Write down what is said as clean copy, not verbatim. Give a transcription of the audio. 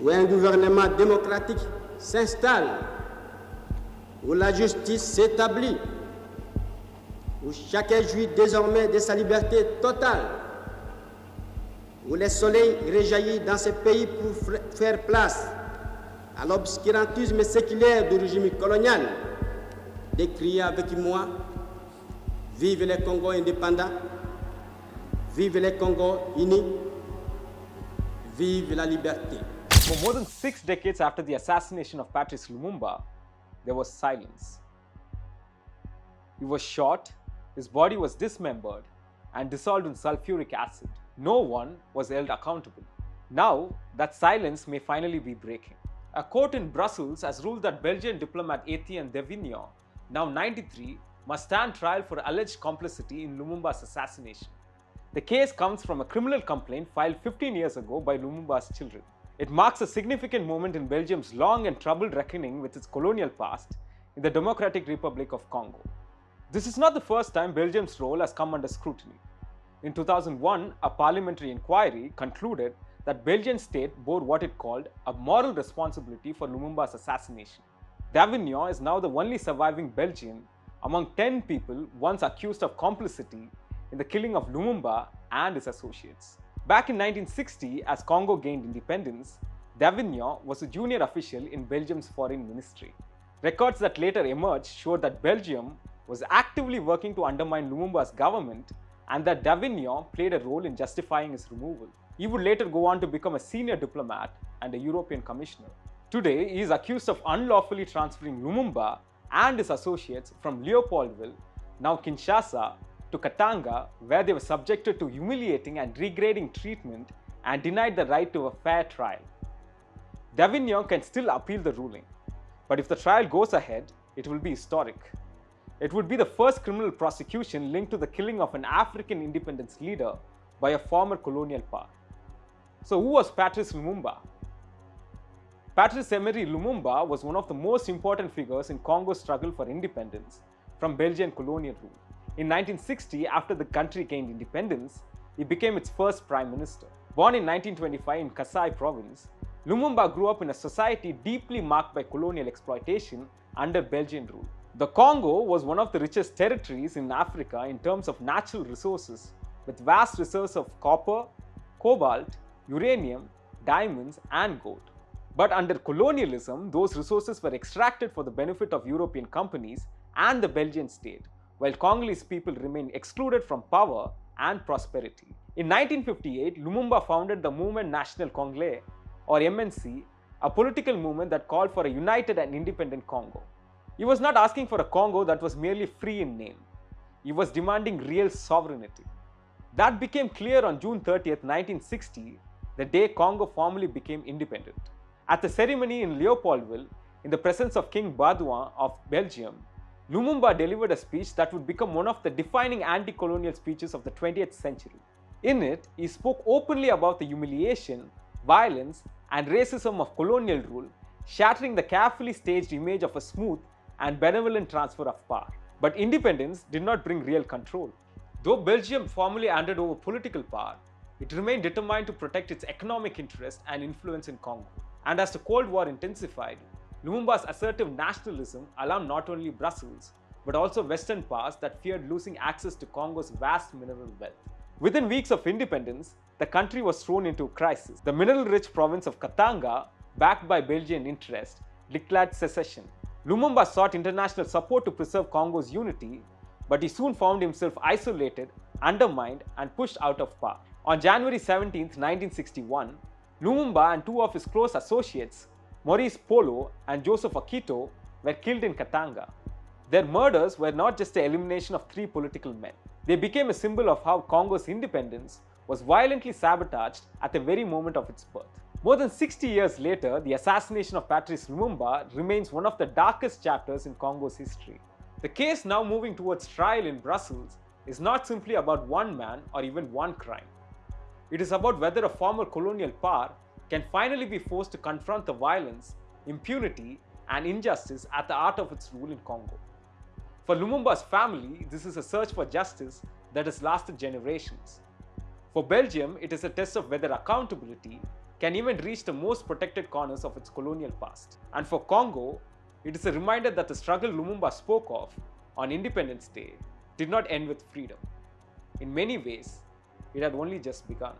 où un gouvernement démocratique s'installe, où la justice s'établit, où chacun jouit désormais de sa liberté totale, où le soleil rejaillit dans ce pays pour faire place à l'obscurantisme séculaire du régime colonial, de crier avec moi: vive les Congos indépendants, vive les Congos unis, vive la liberté. For more than 6 decades after the assassination of Patrice Lumumba, there was silence. He was shot, his body was dismembered and dissolved in sulphuric acid. No one was held accountable. Now, that silence may finally be breaking. A court in Brussels has ruled that Belgian diplomat Etienne Devignon, now 93, must stand trial for alleged complicity in Lumumba's assassination. The case comes from a criminal complaint filed 15 years ago by Lumumba's children. It marks a significant moment in Belgium's long and troubled reckoning with its colonial past in the Democratic Republic of Congo. This is not the first time Belgium's role has come under scrutiny. In 2001, a parliamentary inquiry concluded that Belgian state bore what it called a moral responsibility for Lumumba's assassination. Davignon is now the only surviving Belgian among 10 people once accused of complicity in the killing of Lumumba and his associates. Back in 1960, as Congo gained independence, Davignon was a junior official in Belgium's foreign ministry. Records that later emerged showed that Belgium was actively working to undermine Lumumba's government and that Davignon played a role in justifying his removal. He would later go on to become a senior diplomat and a European commissioner. Today, he is accused of unlawfully transferring Lumumba and his associates from Leopoldville, now Kinshasa, to Katanga, where they were subjected to humiliating and degrading treatment and denied the right to a fair trial. Davignon can still appeal the ruling, but if the trial goes ahead, it will be historic. It would be the first criminal prosecution linked to the killing of an African independence leader by a former colonial power. So who was Patrice Lumumba? Patrice Emery Lumumba was one of the most important figures in Congo's struggle for independence from Belgian colonial rule. In 1960, after the country gained independence, he became its first prime minister. Born in 1925 in Kasai province, Lumumba grew up in a society deeply marked by colonial exploitation under Belgian rule. The Congo was one of the richest territories in Africa in terms of natural resources, with vast reserves of copper, cobalt, uranium, diamonds, and gold. But under colonialism, those resources were extracted for the benefit of European companies and the Belgian state, while Congolese people remained excluded from power and prosperity. In 1958, Lumumba founded the Mouvement National Congolais, or MNC, a political movement that called for a united and independent Congo. He was not asking for a Congo that was merely free in name. He was demanding real sovereignty. That became clear on June 30th, 1960, the day Congo formally became independent. At the ceremony in Leopoldville, in the presence of King Baudouin of Belgium, Lumumba delivered a speech that would become one of the defining anti-colonial speeches of the 20th century. In it, he spoke openly about the humiliation, violence, and racism of colonial rule, shattering the carefully staged image of a smooth and benevolent transfer of power. But independence did not bring real control. Though Belgium formally handed over political power, it remained determined to protect its economic interest and influence in Congo. And as the Cold War intensified, Lumumba's assertive nationalism alarmed not only Brussels, but also Western powers that feared losing access to Congo's vast mineral wealth. Within weeks of independence, the country was thrown into a crisis. The mineral-rich province of Katanga, backed by Belgian interest, declared secession. Lumumba sought international support to preserve Congo's unity, but he soon found himself isolated, undermined, and pushed out of power. On January 17, 1961, Lumumba and two of his close associates, Maurice Polo and Joseph Akito, were killed in Katanga. Their murders were not just the elimination of 3 political men. They became a symbol of how Congo's independence was violently sabotaged at the very moment of its birth. More than 60 years later, the assassination of Patrice Lumumba remains one of the darkest chapters in Congo's history. The case now moving towards trial in Brussels is not simply about one man or even one crime. It is about whether a former colonial power can finally be forced to confront the violence, impunity, and injustice at the heart of its rule in Congo. For Lumumba's family, this is a search for justice that has lasted generations. For Belgium, it is a test of whether accountability can even reach the most protected corners of its colonial past. And for Congo, it is a reminder that the struggle Lumumba spoke of on Independence Day did not end with freedom. In many ways, it had only just begun.